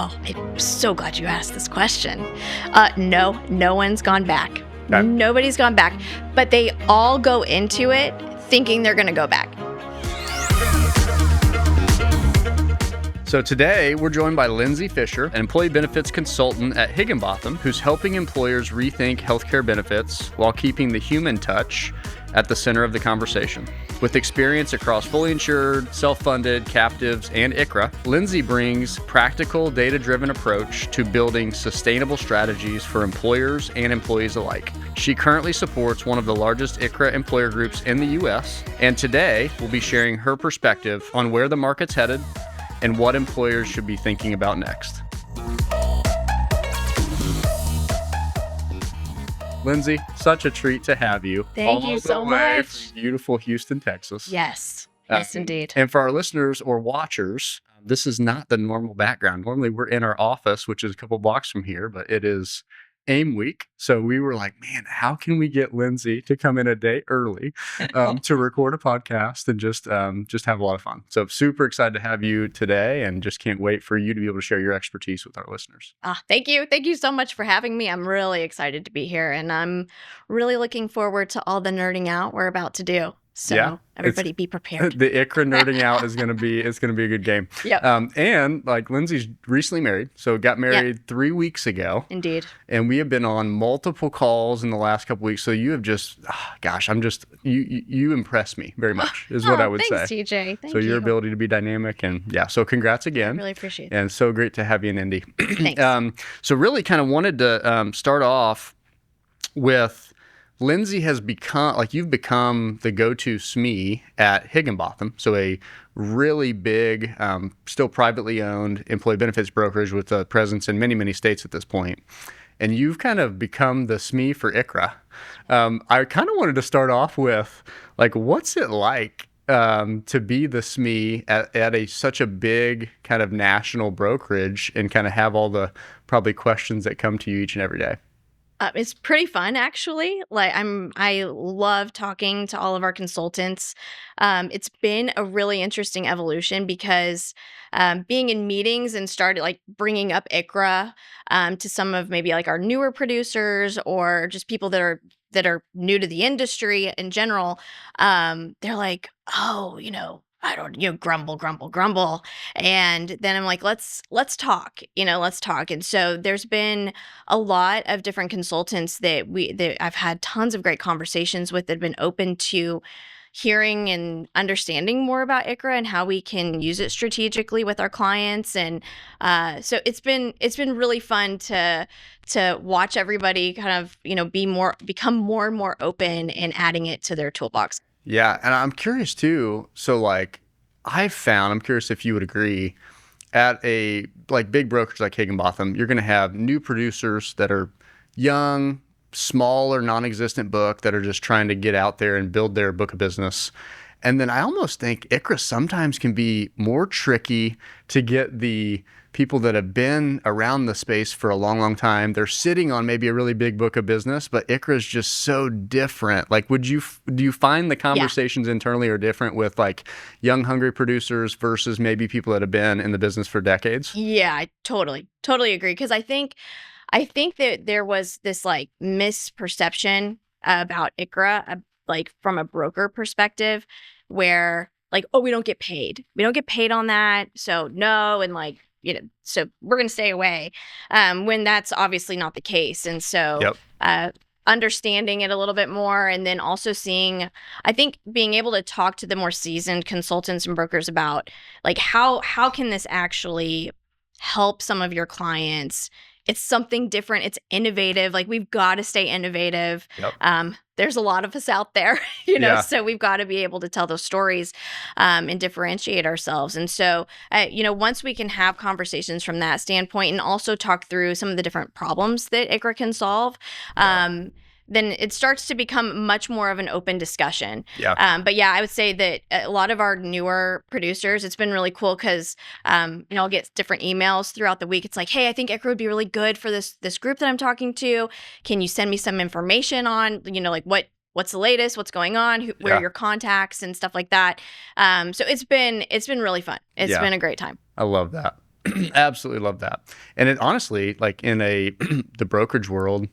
Oh, I'm so glad you asked this question. No one's gone back. Okay. Nobody's gone back, but they all go into it thinking they're going to go back. So today, we're joined by Lindsay Fisher, an employee benefits consultant at Higginbotham, who's helping employers rethink healthcare benefits while keeping the human touch at the center of the conversation. With experience across fully insured, self-funded, captives, and ICHRA, Lindsay brings practical, data-driven approach to building sustainable strategies for employers and employees alike. She currently supports one of the largest ICHRA employer groups in the U.S., and today we'll be sharing her perspective on where the market's headed and what employers should be thinking about next. Lindsay, such a treat to have you. Thank you so much. From beautiful Houston, Texas. Yes. Yes, indeed. And for our listeners or watchers, this is not the normal background. Normally we're in our office, which is a couple blocks from here, but it is AIM week. So we were like, man, how can we get Lindsay to come in a day early to record a podcast and just have a lot of fun. So super excited to have you today and just can't wait for you to be able to share your expertise with our listeners. Thank you. Thank you so much for having me. I'm really excited to be here, and I'm really looking forward to all the nerding out we're about to do. So everybody be prepared. The ICHRA nerding out is going to be a good game. Yep. And like Lindsay's recently married, so got married 3 weeks ago. Indeed. And we have been on multiple calls in the last couple weeks. So you have just, you impress me very much is what I would thanks, say. TJ. Thank so you. your ability to be dynamic and so congrats again. I really appreciate it. And so great to have you in Indy. Thanks. So really kind of wanted to start off with Lindsay has become, you've become the go-to SME at Higginbotham. So a really big, still privately owned employee benefits brokerage with a presence in many, many states at this point. And you've kind of become the SME for ICHRA. I kind of wanted to start off with, what's it like to be the SME at such a big kind of national brokerage and kind of have all the probably questions that come to you each and every day? It's pretty fun, actually. I love talking to all of our consultants. It's been a really interesting evolution because being in meetings and started bringing up ICHRA to some of maybe our newer producers or just people that are new to the industry in general. They're like, oh, I don't, grumble. And then I'm like, let's talk, let's talk. And so there's been a lot of different consultants that I've had tons of great conversations with that have been open to hearing and understanding more about ICHRA and how we can use it strategically with our clients. And so it's been really fun to watch everybody kind of, become more and more open and adding it to their toolbox. Yeah. And I'm curious too. So I'm curious if you would agree, at a big brokerage like Higginbotham, you're going to have new producers that are young, small or non-existent book that are just trying to get out there and build their book of business. And then I almost think ICHRA sometimes can be more tricky to get the people that have been around the space for a long, long time. They're sitting on maybe a really big book of business, but ICHRA is just so different. Do you find the conversations internally are different with young, hungry producers versus maybe people that have been in the business for decades? Yeah, I totally agree. Because I think that there was this misperception about ICHRA, from a broker perspective, where we don't get paid. We don't get paid on that. So no. And so we're going to stay away, when that's obviously not the case. And so understanding it a little bit more, and then also seeing, I think being able to talk to the more seasoned consultants and brokers about how can this actually help some of your clients. It's something different. It's innovative. We've got to stay innovative. Yep. There's a lot of us out there, so we've got to be able to tell those stories and differentiate ourselves. And so, once we can have conversations from that standpoint and also talk through some of the different problems that ICHRA can solve, then it starts to become much more of an open discussion. Yeah. But I would say that a lot of our newer producers, it's been really cool because, I'll get different emails throughout the week. It's like, hey, I think ICHRA would be really good for this group that I'm talking to. Can you send me some information on, what's the latest, what's going on, where are your contacts and stuff like that. So it's been really fun. It's been a great time. I love that. Absolutely love that. And it honestly, like in the brokerage world,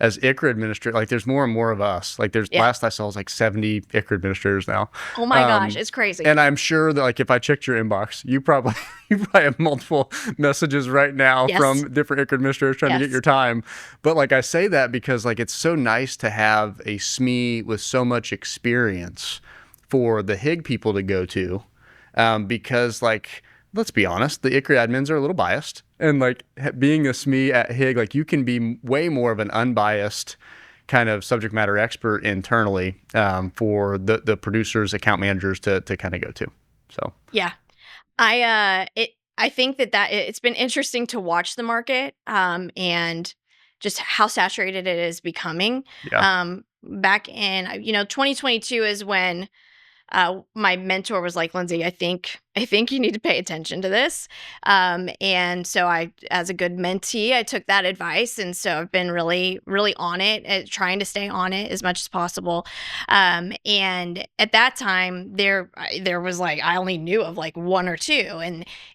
as ICHRA administrator, like there's more and more of us. Like there's Yeah. last I saw was like 70 ICHRA administrators now. Oh my gosh, it's crazy. And I'm sure that like if I checked your inbox, you probably you probably have multiple messages right now Yes. from different ICHRA administrators trying to get Yes. your time. But like I say that because like it's so nice to have a SME with so much experience for the HIG people to go to, because like let's be honest, the ICHRA admins are a little biased, and like being a SME at HIG, like you can be way more of an unbiased kind of subject matter expert internally, for the producers, account managers to kind of go to. So Yeah. I think that it's been interesting to watch the market, and just how saturated it is becoming. yeah, Back in 2022 is when my mentor was like, Lindsay, I think you need to pay attention to this. And so as a good mentee, I took that advice. And so I've been really, really on it, trying to stay on it as much as possible. And at that time there was like, I only knew of like one or two.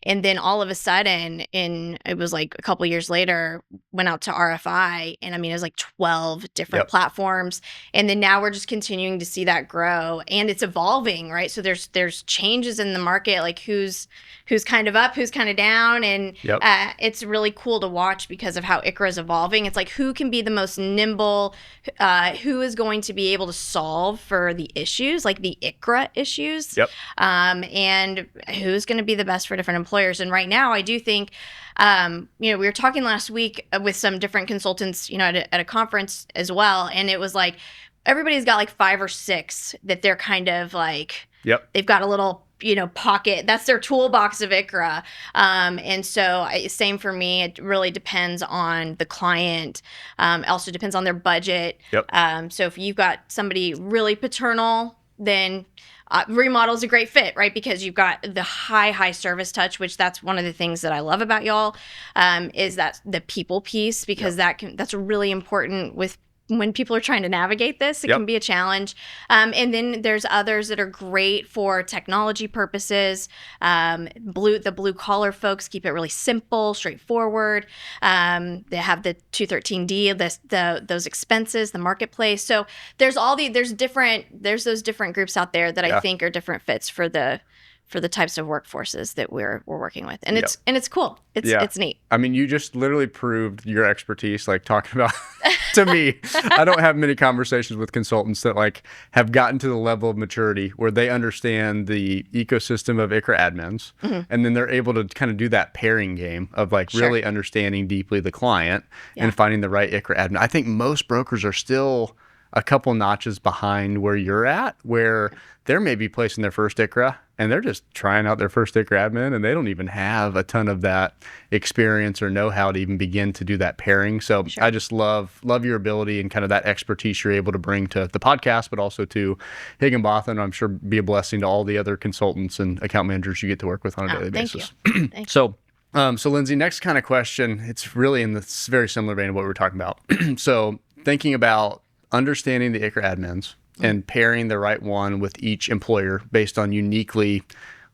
And then all of a sudden it was like a couple years later, went out to RFI, and I mean, it was like 12 different Yep. platforms. And then now we're just continuing to see that grow, and it's evolving, right? So there's changes in the market, like who's kind of up, who's kind of down, and Yep. it's really cool to watch because of how ICHRA is evolving. It's like who can be the most nimble, who is going to be able to solve for the issues, like the ICHRA issues, Yep. and who's going to be the best for different employers. And right now, I do think, we were talking last week with some different consultants, at a conference as well, and it was like everybody's got like 5 or 6 that they're kind of like, Yep. they've got a little, pocket. That's their toolbox of ICHRA. And so same for me. It really depends on the client. Also depends on their budget. Yep. So if you've got somebody really paternal, then Remodel is a great fit, right? Because you've got the high service touch, which that's one of the things that I love about y'all, is that the people piece, because that's really important when people are trying to navigate this. It Yep. can be a challenge. And then there's others that are great for technology purposes. The blue collar folks keep it really simple, straightforward. They have the 213D, those expenses, the marketplace. So there's those different groups out there that I think are different fits for the types of workforces that we're working with. And it's cool. It's neat. I mean, you just literally proved your expertise, like talking about to me. I don't have many conversations with consultants that like have gotten to the level of maturity where they understand the ecosystem of ICHRA admins, and then they're able to kind of do that pairing game of like really understanding deeply the client and finding the right ICHRA admin. I think most brokers are still a couple notches behind where you're at, where they're maybe placing their first ICHRA and they're just trying out their first ICHRA admin, and they don't even have a ton of that experience or know-how to even begin to do that pairing. So I just love your ability and kind of that expertise you're able to bring to the podcast, but also to Higginbotham. I'm sure be a blessing to all the other consultants and account managers you get to work with on a daily basis. Thank you. So Lindsay, next kind of question, it's really in this very similar vein of what we were talking about. So thinking about understanding the ICHRA admins and pairing the right one with each employer based on uniquely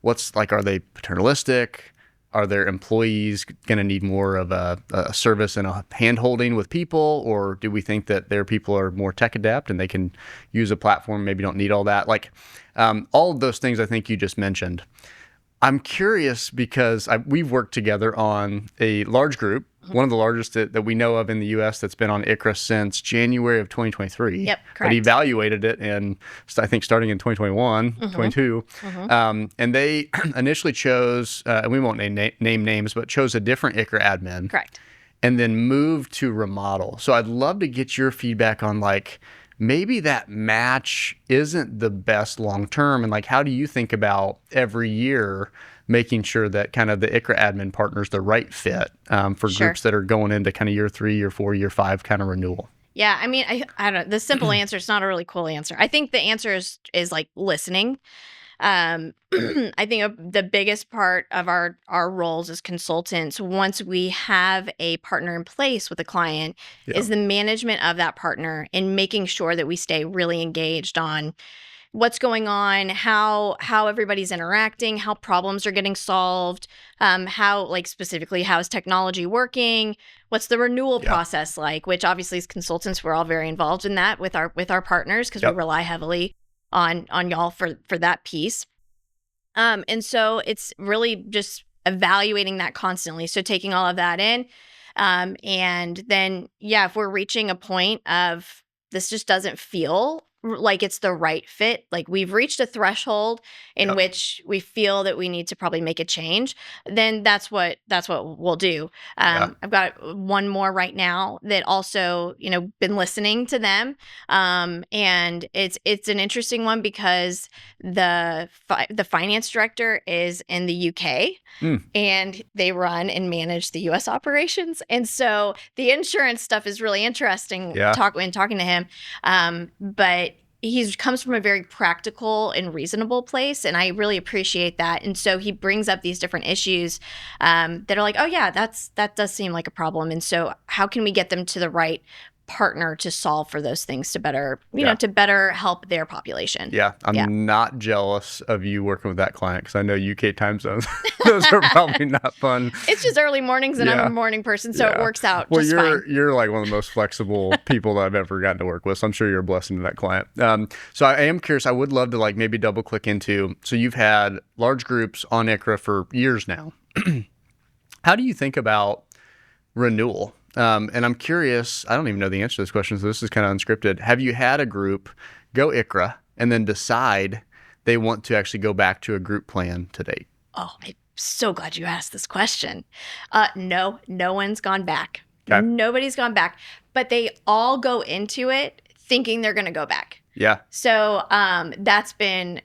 are they paternalistic? Are their employees going to need more of a service and a hand-holding with people? Or do we think that their people are more tech adept and they can use a platform, maybe don't need all that? Like all of those things I think you just mentioned. I'm curious because we've worked together on a large group, one of the largest that we know of in the U.S. that's been on ICHRA since January of 2023. Yep, But correct. evaluated it I think starting in 2021, 22. And they initially chose, and we won't name names, but chose a different ICHRA admin. Correct. And then moved to Remodel. So I'd love to get your feedback on like, maybe that match isn't the best long term, and like how do you think about every year making sure that kind of the ICHRA admin partner's the right fit for groups that are going into kind of year 3, year 4, year 5 kind of renewal? Yeah, I mean, I don't know. The simple answer is not a really cool answer. I think the answer is like listening. I think the biggest part of our roles as consultants, once we have a partner in place with a client, is the management of that partner and making sure that we stay really engaged on what's going on, how everybody's interacting, how problems are getting solved, how like specifically how is technology working, what's the renewal process like, which obviously as consultants we're all very involved in that with our partners because we rely heavily on y'all for that piece. And so it's really just evaluating that constantly. So taking all of that in, and then if we're reaching a point of this just doesn't feel like it's the right fit, like we've reached a threshold in which we feel that we need to probably make a change, then that's what we'll do. I've got one more right now that also, been listening to them. And it's an interesting one because the finance director is in the UK and they run and manage the US operations. And so the insurance stuff is really interesting talking to him. But he comes from a very practical and reasonable place, and I really appreciate that. And so he brings up these different issues that are like, oh yeah, that does seem like a problem. And so how can we get them to the right partner to solve for those things to better, to better help their population? I'm not jealous of you working with that client because I know UK time zones. Those are probably not fun. It's just early mornings and I'm a morning person, so it works out well, just fine. You're like one of the most flexible people that I've ever gotten to work with, so I'm sure you're a blessing to that client. So I am curious. I would love to like maybe double click into, so you've had large groups on ICHRA for years now. How do you think about renewal? And I'm curious, I don't even know the answer to this question, so this is kind of unscripted. Have you had a group go ICHRA and then decide they want to actually go back to a group plan to date? Oh, I'm so glad you asked this question. No one's gone back. Okay. Nobody's gone back, but they all go into it thinking they're going to go back. Yeah. So that's been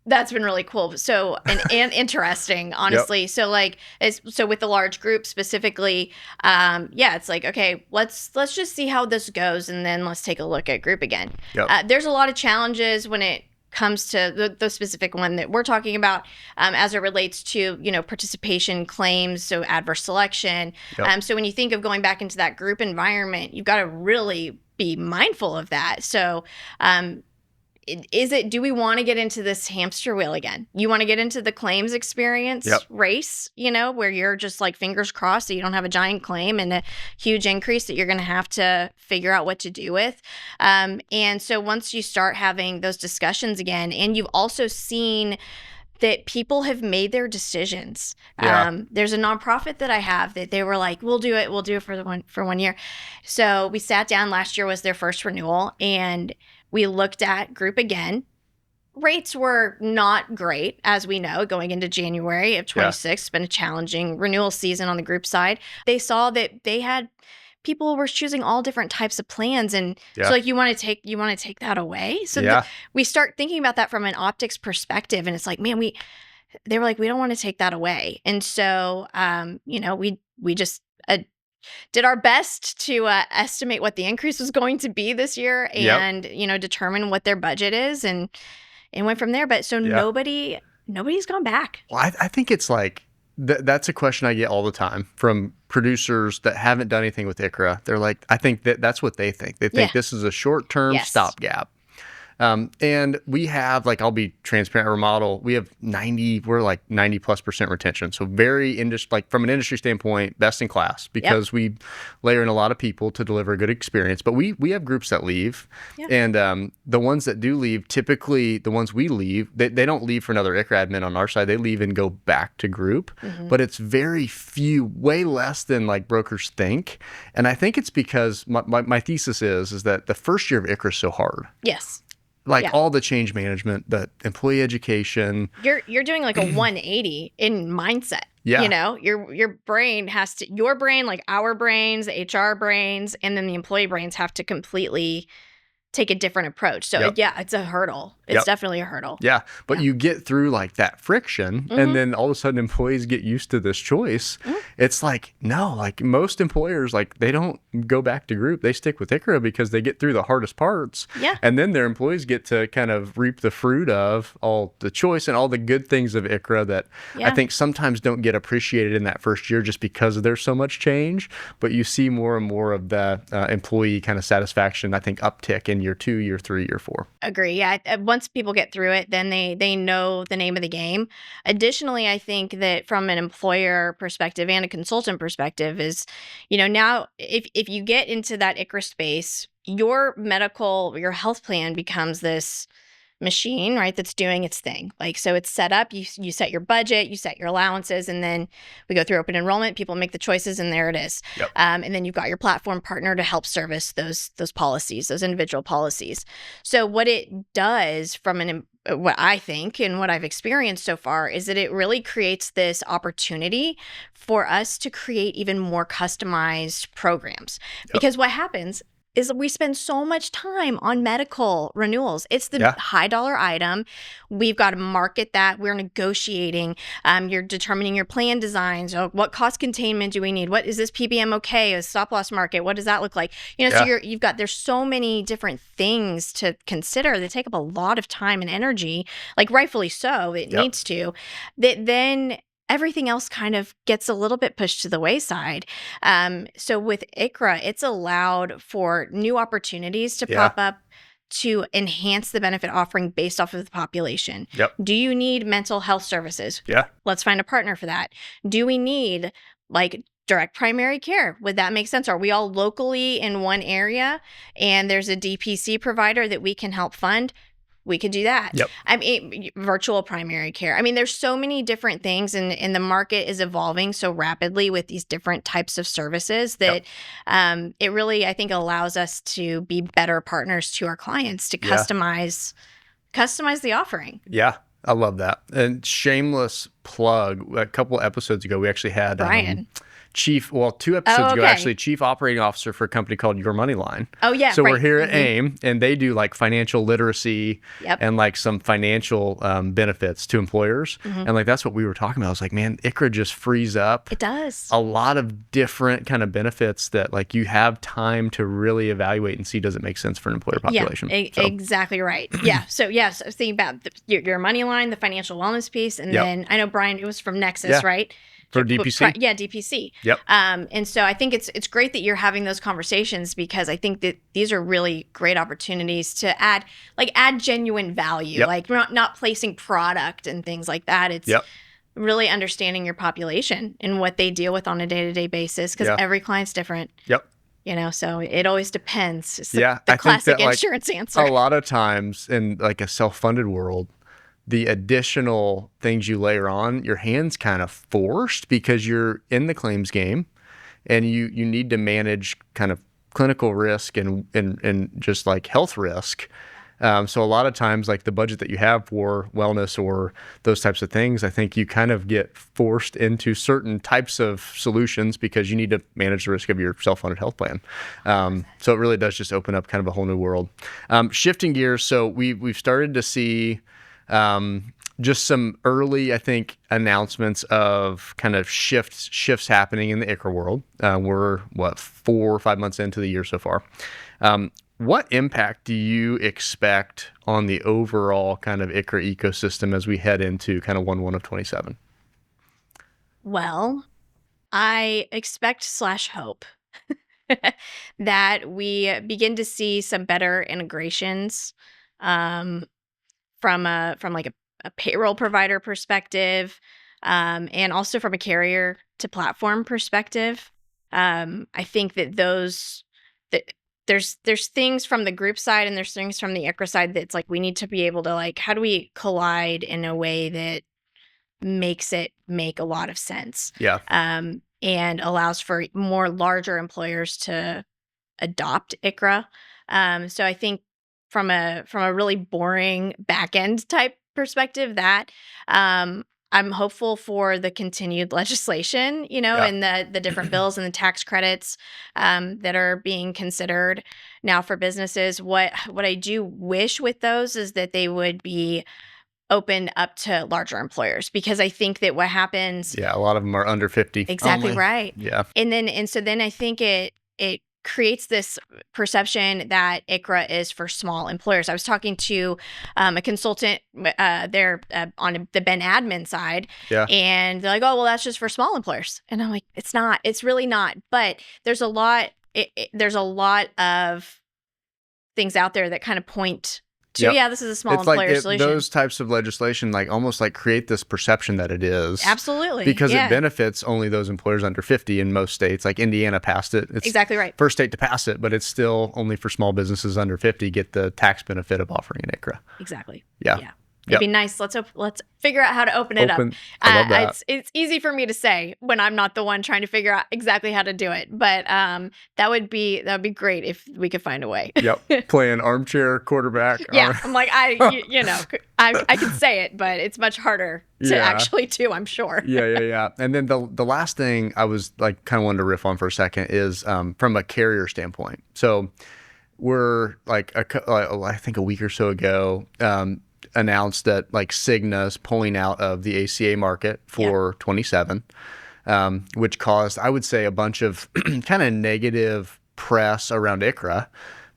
really cool. So and interesting, honestly. Yep. So with the large group specifically, it's like, okay, let's just see how this goes, and then let's take a look at group again. Yep. There's a lot of challenges when it comes to the specific one that we're talking about, as it relates to participation claims, so adverse selection. Yep. So when you think of going back into that group environment, you've got to really be mindful of that. So do we want to get into this hamster wheel again? You want to get into the claims experience race, where you're just like fingers crossed that you don't have a giant claim and a huge increase that you're going to have to figure out what to do with. And so once you start having those discussions again, and you've also seen that people have made their decisions. There's a nonprofit that I have that they were like, we'll do it for 1 year. So we sat down, last year was their first renewal, and we looked at group again. Rates were not great, as we know, going into January of 26. It's been a challenging renewal season on the group side. They saw that they had people were choosing all different types of plans, and so like you want to take that away. So we start thinking about that from an optics perspective, and it's like, man, they were like, we don't want to take that away, and so we just did our best to estimate what the increase was going to be this year, and determine what their budget is, and went from there. But so nobody's gone back. Well, I think it's like that's a question I get all the time from producers that haven't done anything with ICHRA. They're like, I think that's what they think. They think this is a short-term stopgap. And we have, like, I'll be transparent, Remodel, we're like 90+% retention. So very from an industry standpoint, best in class, because we layer in a lot of people to deliver a good experience. But we have groups that leave, and the ones that do leave, typically the ones we leave, they don't leave for another ICHRA admin on our side. They leave and go back to group, but it's very few, way less than like brokers think. And I think it's because my thesis is that the first year of ICHRA is so hard. Yes. All the change management, the employee education. You're doing like a 180 in mindset. Yeah. Your brain like our brains, the HR brains, and then the employee brains have to completely take a different approach. So it's a hurdle. It's definitely a hurdle. Yeah. But you get through like that friction, and then all of a sudden employees get used to this choice. It's like, no, like most employers, like they don't go back to group. They stick with ICHRA because they get through the hardest parts. Yeah. And then their employees get to kind of reap the fruit of all the choice and all the good things of ICHRA that I think sometimes don't get appreciated in that first year just because there's so much change. But you see more and more of the employee kind of satisfaction, I think, uptick in year 2, year 3, year 4. Agree. Yeah. Once people get through it, then they know the name of the game. Additionally, I think that from an employer perspective and a consultant perspective is, now if you get into that ICHRA space, your health plan becomes this machine, right? That's doing its thing. Like, so it's set up, you set your budget, you set your allowances, and then we go through open enrollment, people make the choices, and there it is. Yep. And then you've got your platform partner to help service those policies, those individual policies. So what it does what I think and what I've experienced so far is that it really creates this opportunity for us to create even more customized programs. Yep. Because what happens is we spend so much time on medical renewals. It's the high dollar item. We've got to market that. We're negotiating. You're determining your plan designs. What cost containment do we need? What is this PBM okay? A stop loss market? What does that look like? So there's so many different things to consider that take up a lot of time and energy, like rightfully so, it needs to, that then everything else kind of gets a little bit pushed to the wayside. So with ICHRA, it's allowed for new opportunities to pop up to enhance the benefit offering based off of the population. Yep. Do you need mental health services? Yeah. Let's find a partner for that. Do we need direct primary care? Would that make sense? Are we all locally in one area and there's a DPC provider that we can help fund? We could do that. Yep. I mean, virtual primary care. I mean, there's so many different things, and the market is evolving so rapidly with these different types of services that it really, I think, allows us to be better partners to our clients to customize the offering. Yeah, I love that. And shameless plug, a couple episodes ago, we actually had Brian. 2 episodes ago, actually, chief operating officer for a company called Your Moneyline. Oh, yeah. So we're here at AIM, and they do financial literacy and some financial benefits to employers. And that's what we were talking about. I was like, man, ICHRA just frees up. It does. A lot of different kind of benefits that you have time to really evaluate and see, does it make sense for an employer population? Yeah, exactly right. So thinking about your Moneyline, the financial wellness piece, and then I know, Brian, it was from Nexus, right? For DPC? Yeah, DPC. Yep. And so I think it's great that you're having those conversations, because I think that these are really great opportunities to add genuine value, not placing product and things like that. It's really understanding your population and what they deal with on a day-to-day basis, because every client's different. Yep. So it always depends. It's the classic insurance answer. A lot of times in a self-funded world, the additional things you layer on, your hand's kind of forced because you're in the claims game and you need to manage kind of clinical risk and just health risk. So a lot of times, the budget that you have for wellness or those types of things, I think you kind of get forced into certain types of solutions because you need to manage the risk of your self-funded health plan. So it really does just open up kind of a whole new world. Shifting gears, so we've started to see just some early, I think, announcements of kind of shifts happening in the ICHRA world. We're 4 or 5 months into the year so far. What impact do you expect on the overall kind of ICHRA ecosystem as we head into kind of 1/1 of 27? Well, I expect / hope that we begin to see some better integrations from a payroll provider perspective, and also from a carrier to platform perspective. I think that there's things from the group side and there's things from the ICHRA side that's we need to be able to how do we collide in a way that makes it make a lot of sense. Yeah. And allows for more larger employers to adopt ICHRA. So I think from a really boring back end type perspective, that I'm hopeful for the continued legislation, and the different bills and the tax credits that are being considered now for businesses. What I do wish with those is that they would be opened up to larger employers, because I think that what happens. Yeah, a lot of them are under 50. Exactly only. Right. Yeah. And so then I think it creates this perception that ICHRA is for small employers. I was talking to a consultant there on the Ben admin side, and they're like, "Oh, well, that's just for small employers," and I'm like, "It's not. It's really not." But there's a lot. There's a lot of things out there that kind of point to, Yep. yeah, this is a small It's like employer solution. those types of legislation, like almost like create this perception that it is. Absolutely. Because yeah. it benefits only those employers under 50 in most states. Like Indiana passed it. It's exactly right. first state to pass it, but it's still only for small businesses under 50 get the tax benefit of offering an ICHRA. Exactly. Yeah. Yeah. It'd be nice. Let's figure out how to open it up. I love that. It's easy for me to say when I'm not the one trying to figure out exactly how to do it. But that would be great if we could find a way. Yep. Playing armchair quarterback. Yeah. I'm like, I can say it, but it's much harder to actually do, I'm sure. Yeah. And then the last thing I was like kind of wanted to riff on for a second is from a carrier standpoint. So we're like, I think a week or so ago, announced that like Cigna's pulling out of the ACA market for 27, which caused, I would say, a bunch of kind of negative press around ICHRA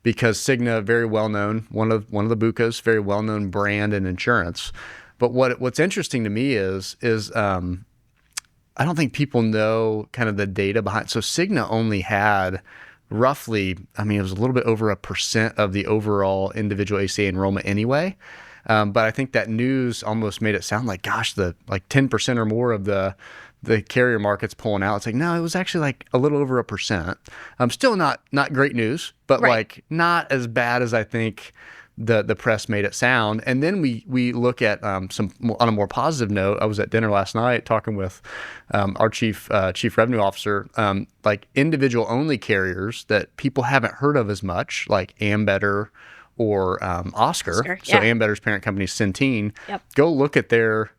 because Cigna, very well known, one of the BUCAs, very well known brand in insurance. But what's interesting to me is I don't think people know kind of the data behind. So Cigna only had roughly, I mean, it was a little bit over 1% of the overall individual ACA enrollment anyway. But I think that news almost made it sound like, gosh, the like 10% or more of the carrier market's pulling out. It's like, no, it was actually like a little over 1%. Still not great news, but like not as bad as I think the press made it sound. And then we look at some on a more positive note. I was at dinner last night talking with our chief revenue officer, like individual only carriers that people haven't heard of as much, like Ambetter or Oscar. So Ambetter's parent company is Centene. Yep. Go look at their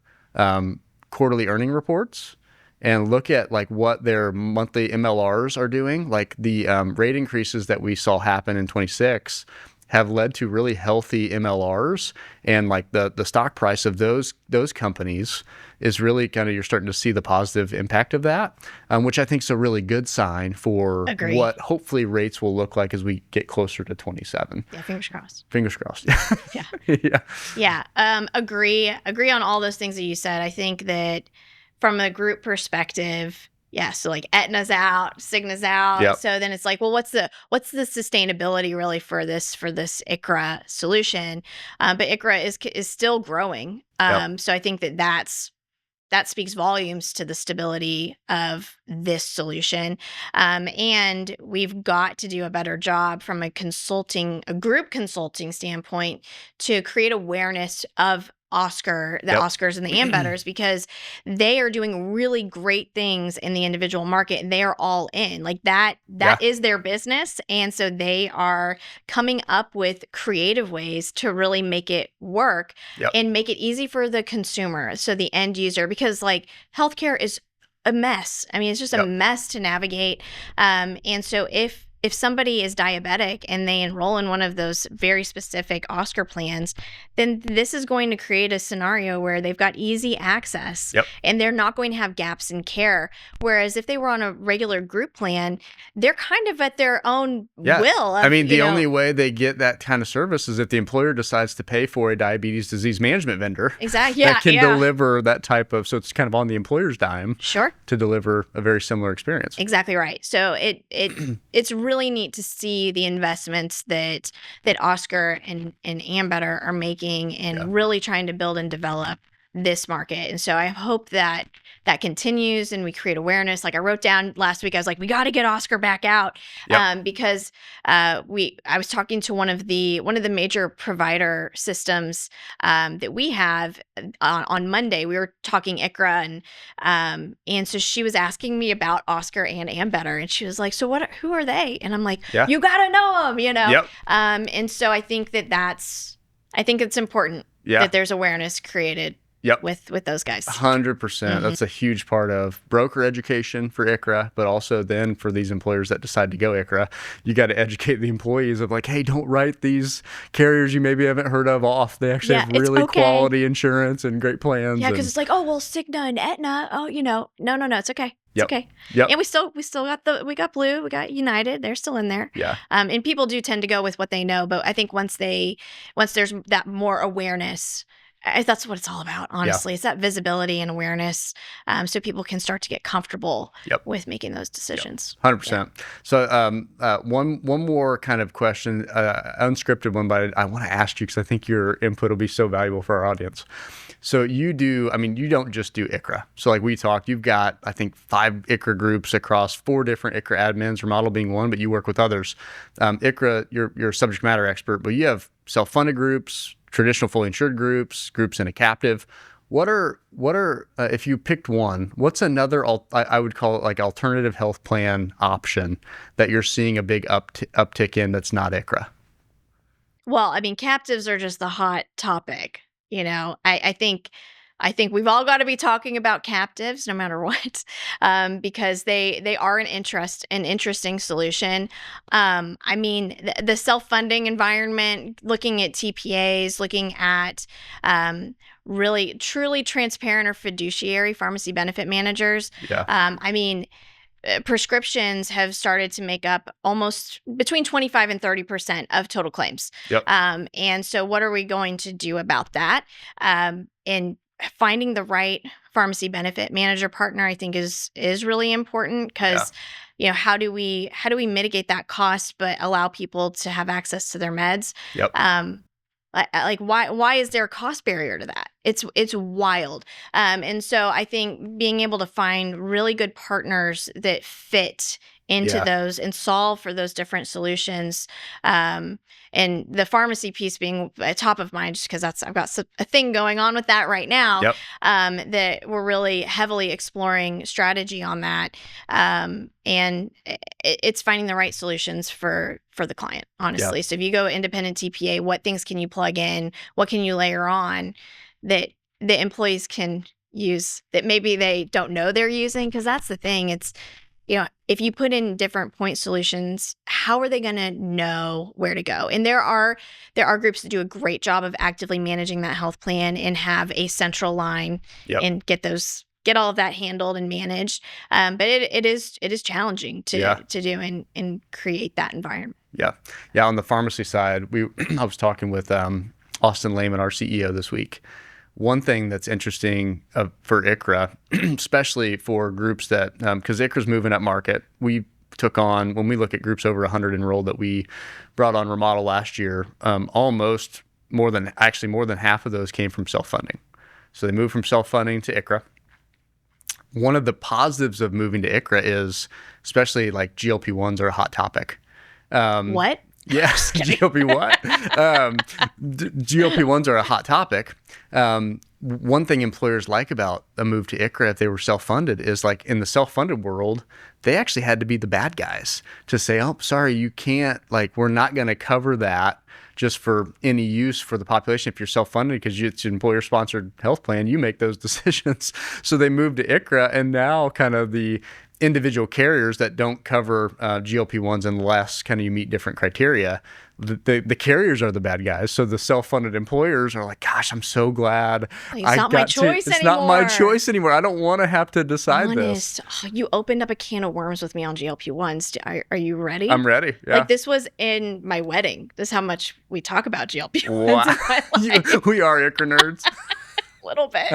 quarterly earning reports and look at like what their monthly MLRs are doing. Like the rate increases that we saw happen in 26 have led to really healthy MLRs, and like the stock price of those companies is really kind of, you're starting to see the positive impact of that, which I think is a really good sign for what hopefully rates will look like as we get closer to 27. Yeah, fingers crossed. Fingers crossed. Yeah. Agree on all those things that you said. I think that from a group perspective, so like Aetna's out, Cigna's out. Yep. So then it's like, well, what's the sustainability really for this ICHRA solution? But ICHRA is still growing. So I think that speaks volumes to the stability of this solution. And we've got to do a better job from a group consulting standpoint to create awareness of Oscar, the Oscars and the Ambetters, because they are doing really great things in the individual market, and they are all in. Like that is their business. And so they are coming up with creative ways to really make it work and make it easy for the consumer, so the end user, because like healthcare is a mess. I mean, it's just a mess to navigate. And so if somebody is diabetic and they enroll in one of those very specific Oscar plans, then this is going to create a scenario where they've got easy access and they're not going to have gaps in care. Whereas if they were on a regular group plan, they're kind of at their own will. I mean, the only way they get that kind of service is if the employer decides to pay for a diabetes disease management vendor. Exactly. That can deliver that type of, so it's kind of on the employer's dime. Sure. To deliver a very similar experience. Exactly right. So it's really neat to see the investments that Oscar and Ambetter are making and really trying to build and develop this market. And so I hope that continues and we create awareness. Like I wrote down last week, I was like, we got to get Oscar back out because I was talking to one of the major provider systems that we have on Monday. We were talking ICHRA and so she was asking me about Oscar and Ambetter, and she was like, so who are they? And I'm like, you got to know them, you know? And so I think I think it's important that there's awareness created with those guys. 100%. That's a huge part of broker education for ICHRA, but also then for these employers that decide to go ICHRA, you got to educate the employees of like, hey, don't write these carriers you maybe haven't heard of off. They actually have really quality insurance and great plans. Yeah, because it's like, oh, well, Cigna and Aetna, no, it's okay. It's okay. And we still got Blue, we got United, they're still in there. Yeah. And people do tend to go with what they know, but I think once there's that more awareness, That's what it's all about, Yeah. honestly. It's that visibility and awareness, so people can start to get comfortable Yep. with making those decisions. 100%. So, one more kind of question, unscripted one, but I want to ask you because I think your input will be so valuable for our audience. So you don't just do ICHRA. So like we talked, you've got, I think, 5 ICHRA groups across 4 different ICHRA admins, Remodel being one, but you work with others. ICHRA, you're a subject matter expert, but you have self-funded groups, traditional fully insured groups in a captive. What are if you picked one, what's another, I would call it like alternative health plan option that you're seeing a big uptick in that's not ICHRA? Well, I mean, captives are just the hot topic. I think we've all got to be talking about captives no matter what, because they are an interesting solution. I mean, the self-funding environment, looking at TPAs, looking at really truly transparent or fiduciary pharmacy benefit managers. Yeah. I mean, prescriptions have started to make up almost between 25 and 30% of total claims. Yep. And so what are we going to do about that? And finding the right pharmacy benefit manager partner, I think is really important because, how do we mitigate that cost, but allow people to have access to their meds? Yep. Like why is there a cost barrier to that? It's wild. And so I think being able to find really good partners that fit into those and solve for those different solutions, and the pharmacy piece being top of mind, just because I've got a thing going on with that right now. Yep. That we're really heavily exploring strategy on that, and it's finding the right solutions for the client, honestly. Yep. So if you go independent TPA, what things can you plug in? What can you layer on that the employees can use that maybe they don't know they're using? Because that's the thing. It's, if you put in different point solutions, how are they going to know where to go? And there are groups that do a great job of actively managing that health plan and have a central line and get all of that handled and managed. But it is challenging to do and create that environment. Yeah. On the pharmacy side, I was talking with Austin Lehman, our CEO, this week. One thing that's interesting for ICHRA, especially for groups that, because ICHRA's moving up market, we took on, when we look at groups over 100 enrolled that we brought on Remodel last year, almost more than half of those came from self-funding. So they moved from self-funding to ICHRA. One of the positives of moving to ICHRA is, especially like GLP-1s are a hot topic. What? Yes, GLP-1s are a hot topic. One thing employers like about a move to ICHRA, if they were self-funded, is like in the self-funded world, they actually had to be the bad guys to say, oh, sorry, you can't, like, we're not going to cover that just for any use for the population. If you're self-funded because it's an employer-sponsored health plan, you make those decisions. So they moved to ICHRA, and now kind of the individual carriers that don't cover GLP-1s unless kind of you meet different criteria, the carriers are the bad guys. So the self-funded employers are like, gosh, I'm so glad it's not my choice anymore. It's not my choice anymore. I don't want to have to decide this. Oh, you opened up a can of worms with me on GLP-1s. Are you ready? I'm ready. Yeah. Like, this was in my wedding. This is how much we talk about GLP-1s. Wow. In my life. We are ICHRA nerds. A little bit.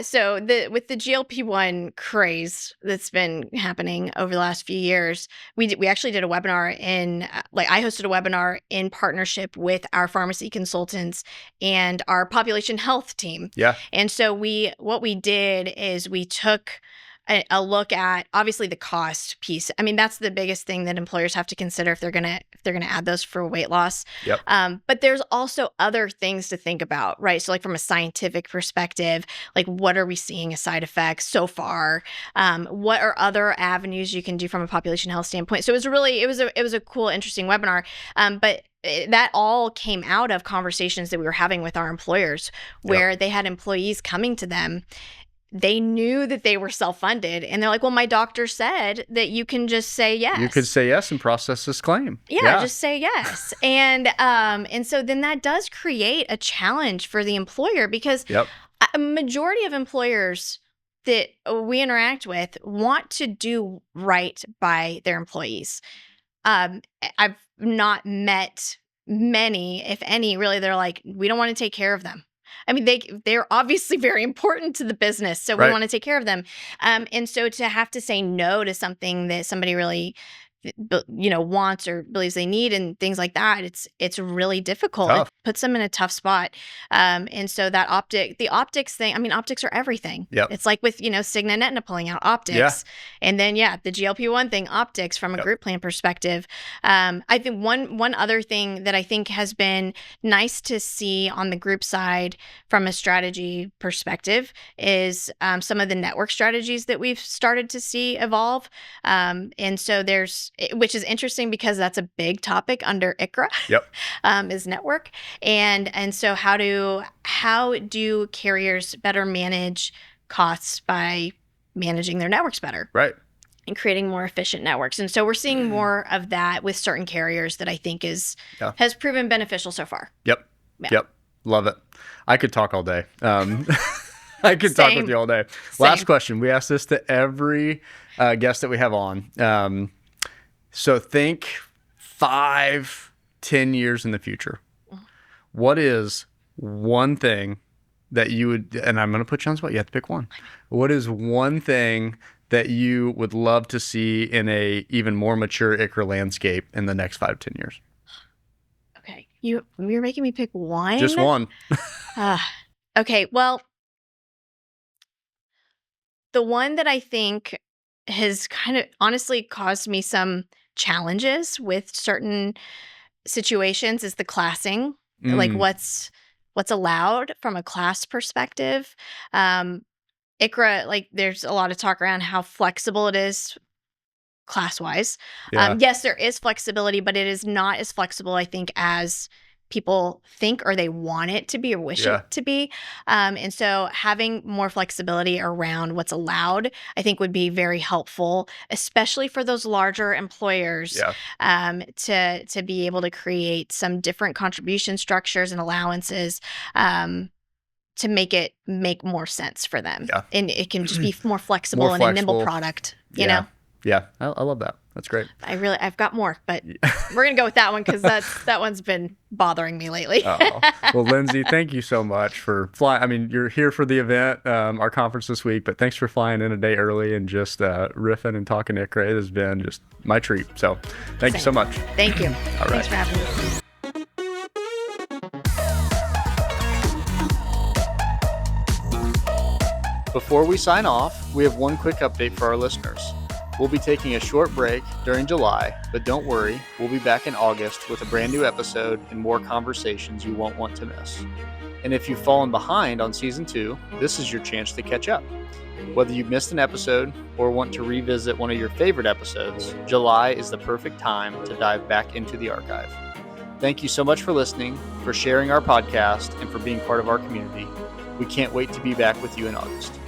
So with the GLP-1 craze that's been happening over the last few years, we actually did a webinar I hosted a webinar in partnership with our pharmacy consultants and our population health team. Yeah. And so what we did is we took a look at, obviously, the cost piece. I mean, that's the biggest thing that employers have to consider if they're gonna add those for weight loss. Yep. But there's also other things to think about, right? So, like, from a scientific perspective, like, what are we seeing as side effects so far? What are other avenues you can do from a population health standpoint? So it was a cool, interesting webinar. But that all came out of conversations that we were having with our employers, where they had employees coming to them. They knew that they were self-funded, and they're like, well, my doctor said that you can just say yes. You could say yes and process this claim. Yeah. Just say yes. And so then that does create a challenge for the employer, because a majority of employers that we interact with want to do right by their employees. I've not met many, if any, really, they're like, we don't want to take care of them. I mean, they're obviously very important to the business, so we Right. want to take care of them. And so to have to say no to something that somebody really, wants or believes they need and things like that, it's really difficult. It Tough. puts them in a tough spot. And so the optics thing. I mean, optics are everything. Yep. It's like with Cigna and Aetna pulling out optics, and then the GLP-1 thing, optics from a group plan perspective. I think one other thing that I think has been nice to see on the group side from a strategy perspective is some of the network strategies that we've started to see evolve. And so which is interesting because that's a big topic under ICHRA. Yep. Is network. And so how do carriers better manage costs by managing their networks better? Right. And creating more efficient networks. And so we're seeing more of that with certain carriers that I think has proven beneficial so far. Yep. Yeah. Yep. Love it. I could talk all day. I could talk with you all day. Same. Last question. We ask this to every guest that we have on. So think 5, 10 years in the future. What is one thing that you would, and I'm going to put you on the spot, you have to pick one. What is one thing that you would love to see in a even more mature ICHRA landscape in the next 5, 10 years? Okay. You're making me pick one? Just one. Okay. Well, the one that I think has kind of honestly caused me some challenges with certain situations is the classing, like what's allowed from a class perspective. ICHRA, like there's a lot of talk around how flexible it is class-wise. Yes, there is flexibility, but it is not as flexible, I think, as people think or they want it to be or wish it to be. And so having more flexibility around what's allowed, I think would be very helpful, especially for those larger employers, to be able to create some different contribution structures and allowances to make more sense for them. Yeah. And it can just be more flexible and a nimble product, you know? Yeah, I love that. That's great. I've got more, but we're going to go with that one because that one's been bothering me lately. Well, Lindsay, thank you so much for flying. I mean, you're here for the event, our conference this week, but thanks for flying in a day early and just riffing and talking ICHRA. It has been just my treat. So thank you so much. Thank you. All right. Thanks for having me. Before we sign off, we have one quick update for our listeners. We'll be taking a short break during July, but don't worry, we'll be back in August with a brand new episode and more conversations you won't want to miss. And if you've fallen behind on Season 2, this is your chance to catch up. Whether you've missed an episode or want to revisit one of your favorite episodes, July is the perfect time to dive back into the archive. Thank you so much for listening, for sharing our podcast, and for being part of our community. We can't wait to be back with you in August.